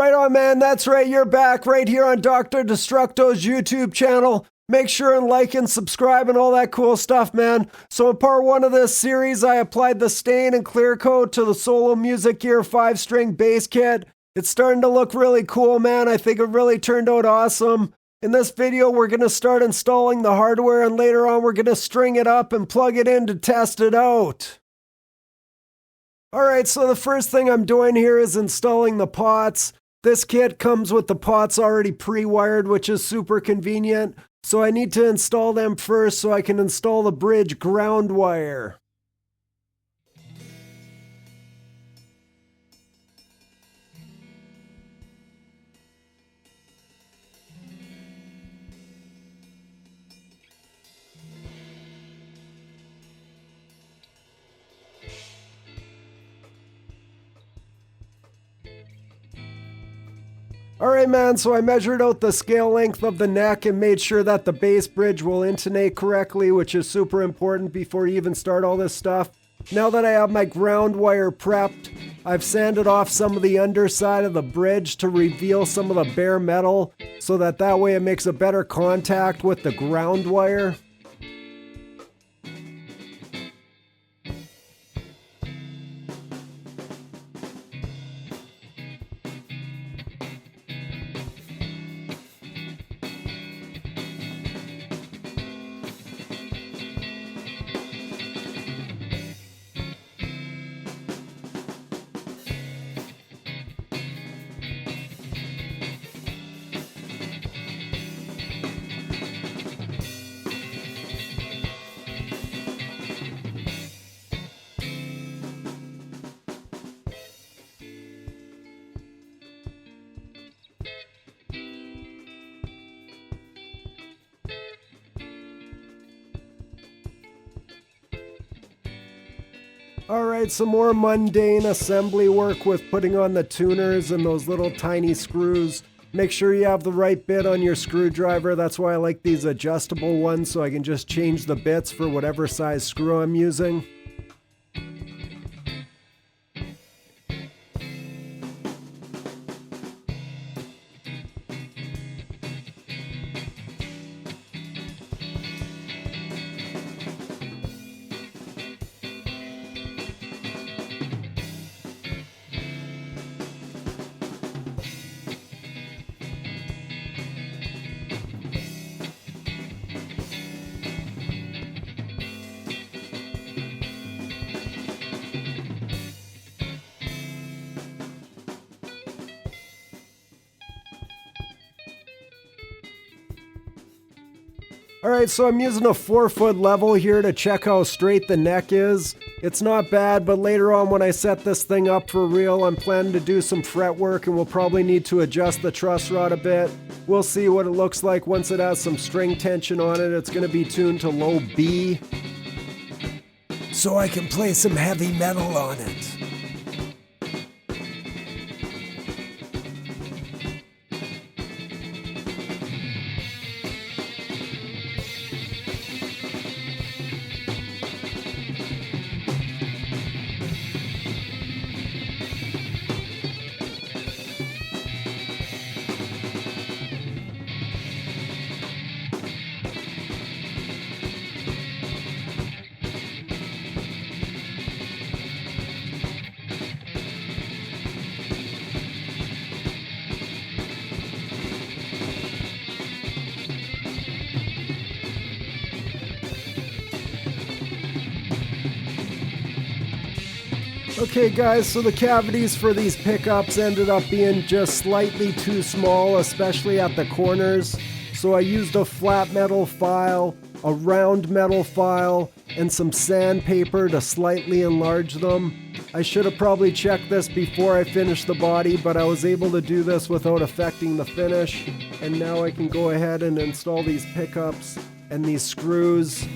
Right on, man. That's right. You're back right here on Dr. Destructo's YouTube channel. Make sure and like and subscribe and all that cool stuff, man. So in part 1 of this series, I applied the stain and clear coat to the Solo Music Gear 5-string bass kit. It's starting to look really cool, man. I think it really turned out awesome. In this video, we're going to start installing the hardware, and later on we're going to string it up and plug it in to test it out. Alright, so the first thing I'm doing here is installing the pots. This kit comes with the pots already pre-wired, which is super convenient. So I need to install them first so I can install the bridge ground wire. Alright, man, so I measured out the scale length of the neck and made sure that the bass bridge will intonate correctly, which is super important before you even start all this stuff. Now that I have my ground wire prepped, I've sanded off some of the underside of the bridge to reveal some of the bare metal, so that way it makes a better contact with the ground wire. Alright, some more mundane assembly work with putting on the tuners and those little tiny screws. Make sure you have the right bit on your screwdriver. That's why I like these adjustable ones, so I can just change the bits for whatever size screw I'm using. Alright, so I'm using a 4-foot level here to check how straight the neck is. It's not bad, but later on when I set this thing up for real, I'm planning to do some fretwork and we'll probably need to adjust the truss rod a bit. We'll see what it looks like once it has some string tension on it. It's going to be tuned to low B, so I can play some heavy metal on it. Okay guys, so the cavities for these pickups ended up being just slightly too small, especially at the corners. So I used a flat metal file, a round metal file, and some sandpaper to slightly enlarge them. I should have probably checked this before I finished the body, but I was able to do this without affecting the finish. And now I can go ahead and install these pickups and these screws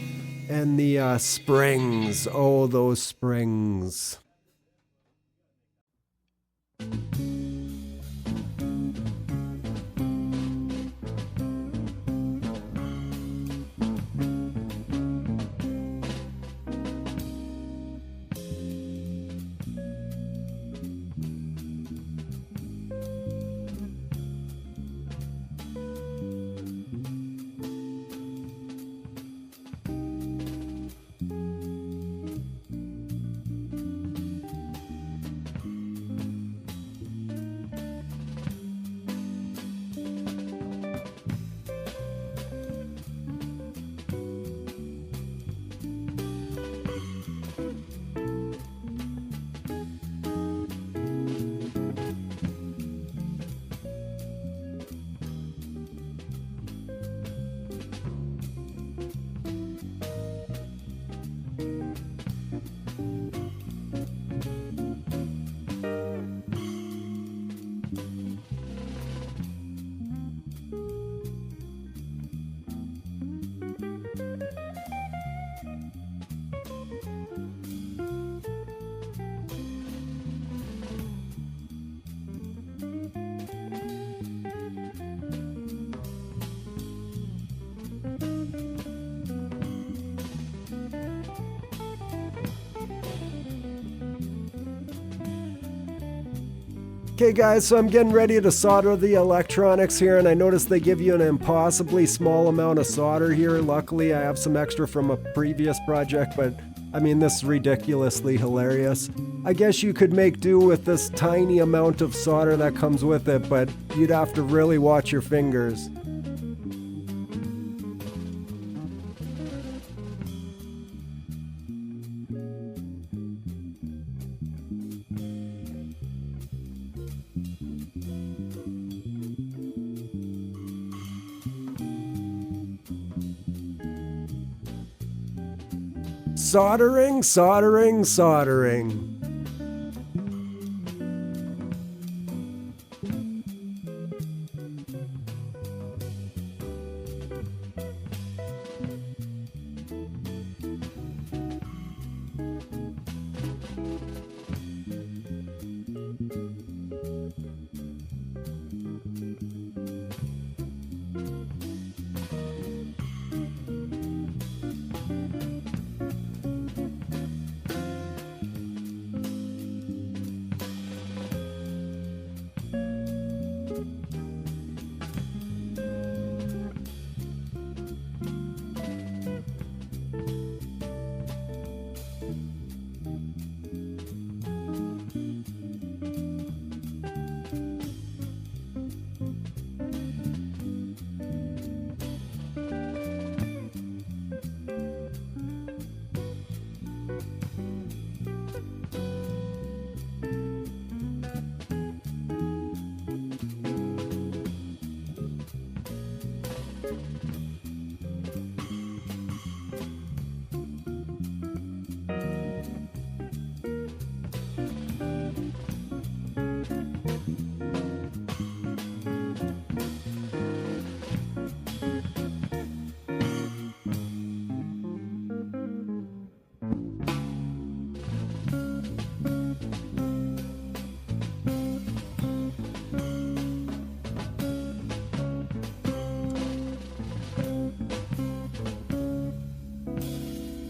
and the springs. Oh, those springs. Okay guys, so I'm getting ready to solder the electronics here, and I noticed they give you an impossibly small amount of solder here. Luckily, I have some extra from a previous project, but I mean, this is ridiculously hilarious. I guess you could make do with this tiny amount of solder that comes with it, but you'd have to really watch your fingers. Soldering, soldering, soldering.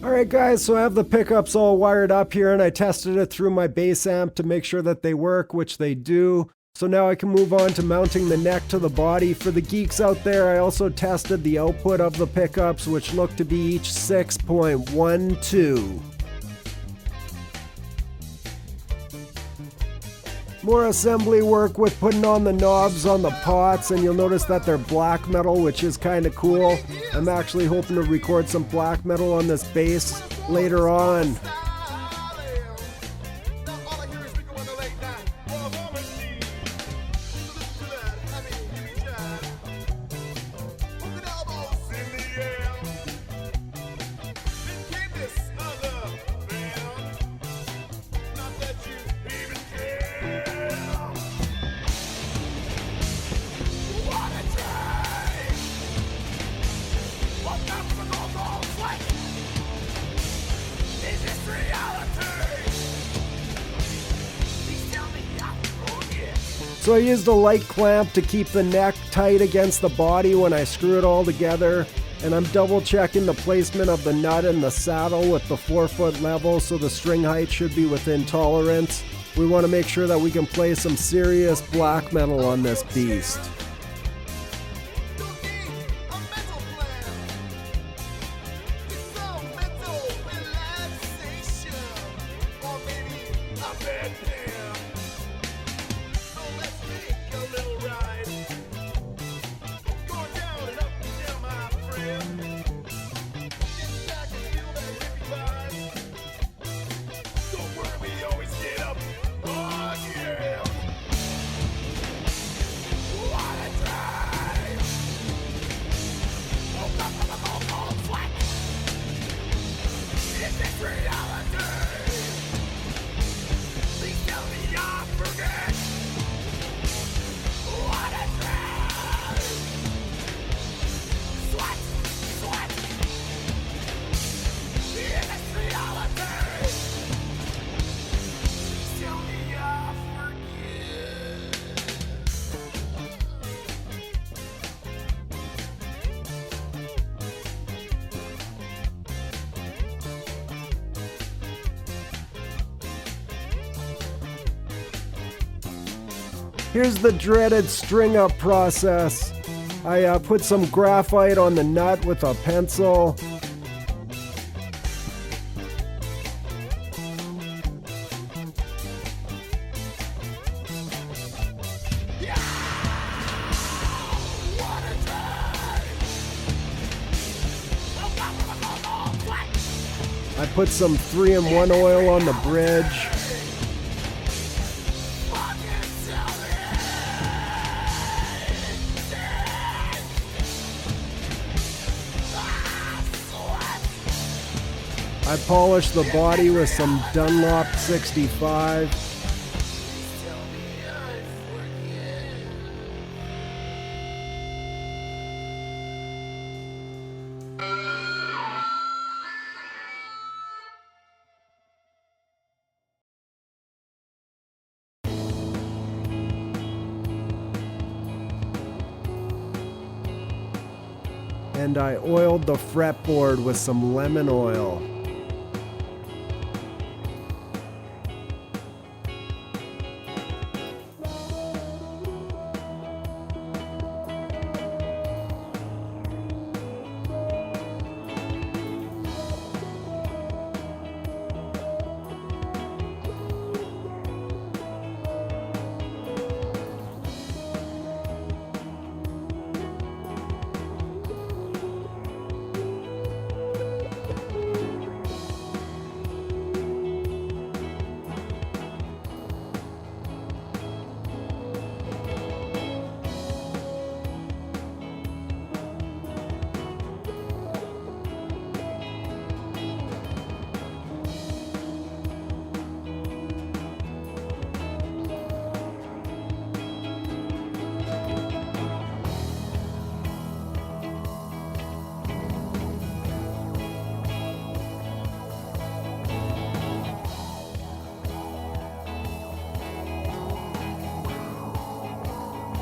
Alright guys, so I have the pickups all wired up here, and I tested it through my bass amp to make sure that they work, which they do. So now I can move on to mounting the neck to the body. For the geeks out there, I also tested the output of the pickups, which look to be each 6.12. More assembly work with putting on the knobs on the pots, and you'll notice that they're black metal, which is kind of cool. I'm actually hoping to record some black metal on this bass later on. So I used a light clamp to keep the neck tight against the body when I screw it all together, and I'm double checking the placement of the nut and the saddle with the 4-foot level so the string height should be within tolerance. We want to make sure that we can play some serious black metal on this beast. Here's the dreaded string up process. I put some graphite on the nut with a pencil. I put some 3-in-1 oil on the bridge. I polished the body with some Dunlop 65. And I oiled the fretboard with some lemon oil.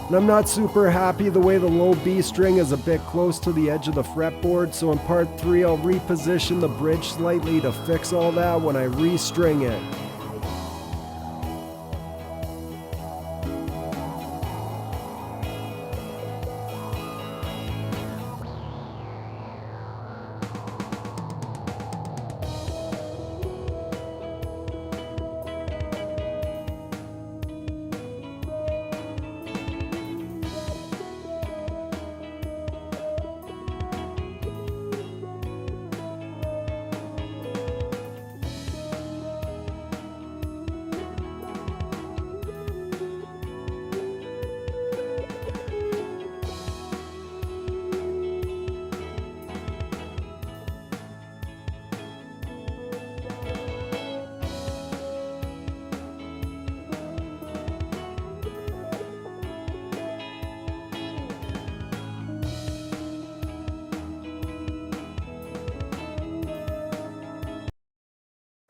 And I'm not super happy the way the low B string is a bit close to the edge of the fretboard, so in part 3 I'll reposition the bridge slightly to fix all that when I restring it.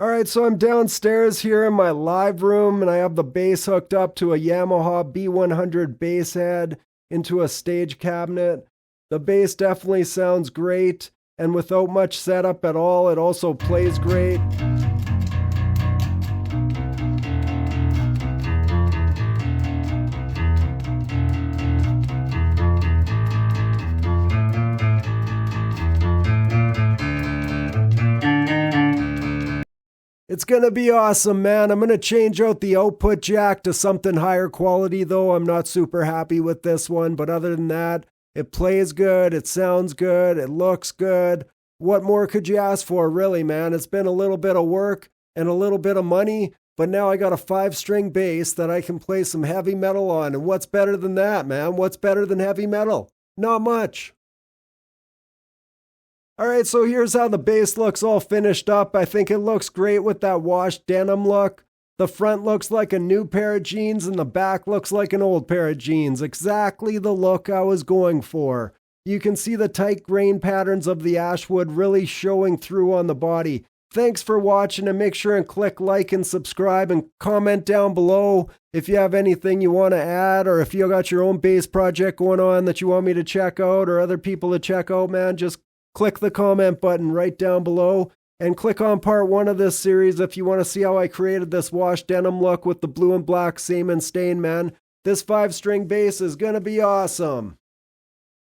Alright, so I'm downstairs here in my live room and I have the bass hooked up to a Yamaha B100 bass head into a stage cabinet. The bass definitely sounds great, and without much setup at all, it also plays great. It's gonna be awesome, man. I'm gonna change out the output jack to something higher quality though. I'm not super happy with this one, but other than that, it plays good, it sounds good, it looks good. What more could you ask for, really, man? It's been a little bit of work and a little bit of money, but now I got a 5-string bass that I can play some heavy metal on. And what's better than that, man? What's better than heavy metal? Not much. Alright, so here's how the bass looks all finished up. I think it looks great with that washed denim look. The front looks like a new pair of jeans and the back looks like an old pair of jeans. Exactly the look I was going for. You can see the tight grain patterns of the ashwood really showing through on the body. Thanks for watching, and make sure and click like and subscribe and comment down below if you have anything you want to add, or if you got your own bass project going on that you want me to check out or other people to check out, man. Just click the comment button right down below and click on part 1 of this series if you want to see how I created this washed denim look with the blue and black seam and stain, man. This 5-string bass is gonna be awesome.